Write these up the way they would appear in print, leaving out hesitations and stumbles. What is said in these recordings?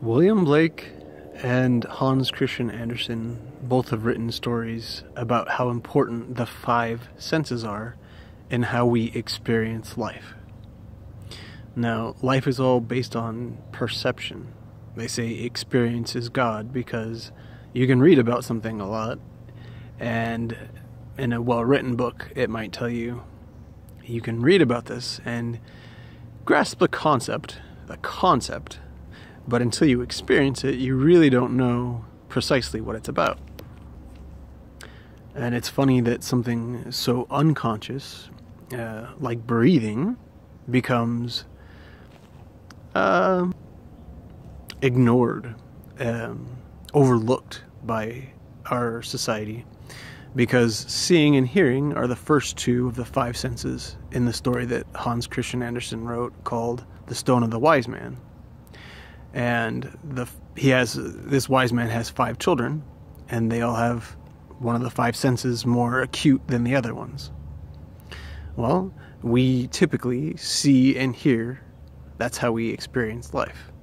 William Blake and Hans Christian Andersen both have written stories about how important the five senses are in how we experience life. Now, life is all based on perception. They say experience is God because you can read about something a lot, and in a well-written book, it might tell you can read about this and grasp the concept, but until you experience it, you really don't know precisely what it's about. And it's funny that something so unconscious, like breathing, becomes ignored, overlooked by our society, because seeing and hearing are the first two of the five senses in the story that Hans Christian Andersen wrote called The Stone of the Wise Man. And this wise man has 5 children, and they all have one of the 5 senses more acute than the other ones. Well, we typically see and hear. That's how we experience life.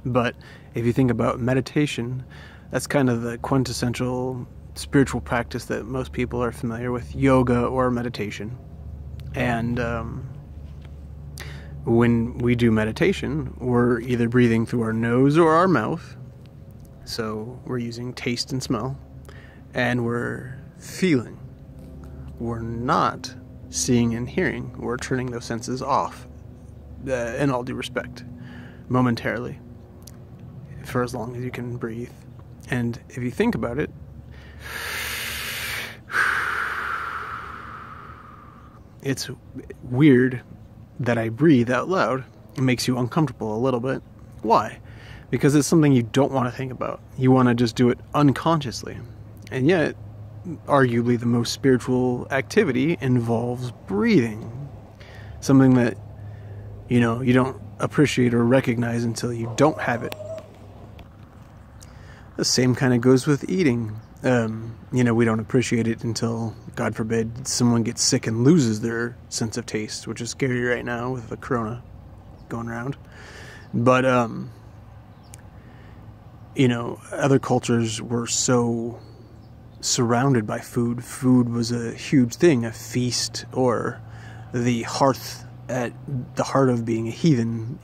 But if you think about meditation, that's kind of the quintessential spiritual practice that most people are familiar with, yoga or meditation. And when we do meditation, we're either breathing through our nose or our mouth. So we're using taste and smell. And we're feeling. We're not seeing and hearing. We're turning those senses off, in all due respect, momentarily, for as long as you can breathe. And if you think about it, it's weird that I breathe out loud. It makes you uncomfortable a little bit. Why? Because it's something you don't want to think about. You want to just do it unconsciously. And yet, arguably the most spiritual activity involves breathing. Something that, you don't appreciate or recognize until you don't have it. The same kind of goes with eating. We don't appreciate it until, God forbid, someone gets sick and loses their sense of taste, which is scary right now with the corona going around. But, other cultures were so surrounded by food. Food was a huge thing, a feast, or the hearth at the heart of being a heathen,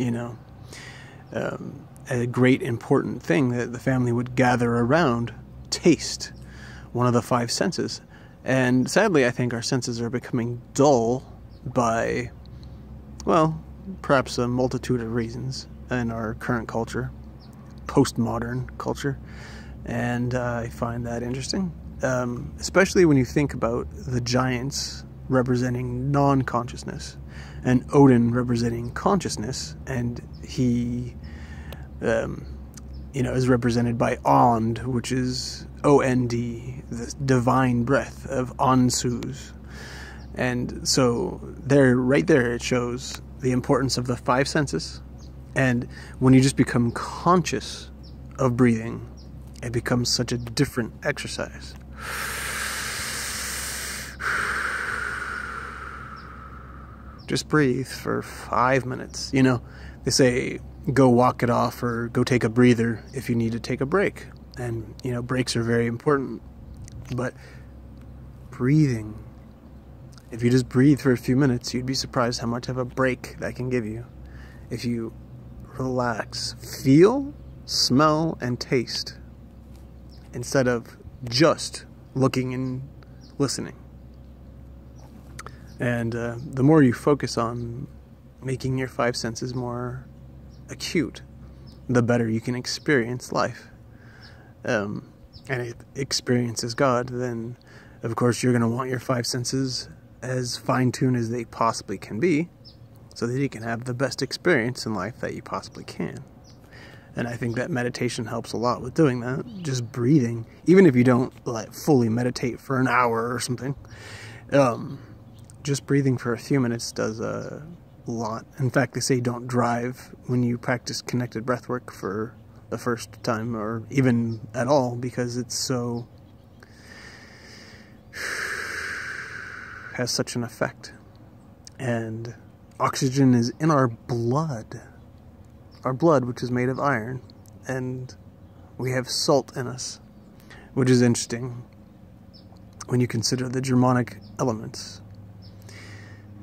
a great important thing that the family would gather around. Taste, one of the 5 senses. And sadly, I think our senses are becoming dull by, perhaps a multitude of reasons in our current culture, postmodern culture. And I find that interesting, especially when you think about the giants representing non-consciousness and Odin representing consciousness, and he is represented by Ond, which is O-N-D, the divine breath of Ansus. And so right there, it shows the importance of the 5 senses. And when you just become conscious of breathing, it becomes such a different exercise. Just breathe for 5 minutes. They say go walk it off or go take a breather if you need to take a break. And, breaks are very important. But breathing, if you just breathe for a few minutes, you'd be surprised how much of a break that can give you. If you relax, feel, smell, and taste, instead of just looking and listening. And the more you focus on making your 5 senses more acute, the better you can experience life. And if experience is God, then of course you're going to want your 5 senses as fine-tuned as they possibly can be, so that you can have the best experience in life that you possibly can. And I think that meditation helps a lot with doing that. Just breathing, even if you don't fully meditate for an hour or something, just breathing for a few minutes does a lot. In fact, they say don't drive when you practice connected breathwork for the first time, or even at all, because it's so has such an effect. And oxygen is in our blood, which is made of iron, and we have salt in us, which is interesting when you consider the Germanic elements.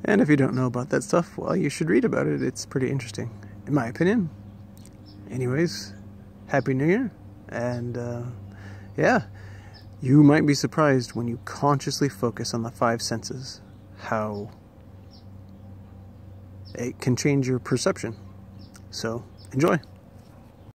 And if you don't know about that stuff, well, you should read about it. It's pretty interesting, in my opinion. Anyways, Happy New Year, and yeah, you might be surprised when you consciously focus on the 5 senses, how it can change your perception. So, enjoy.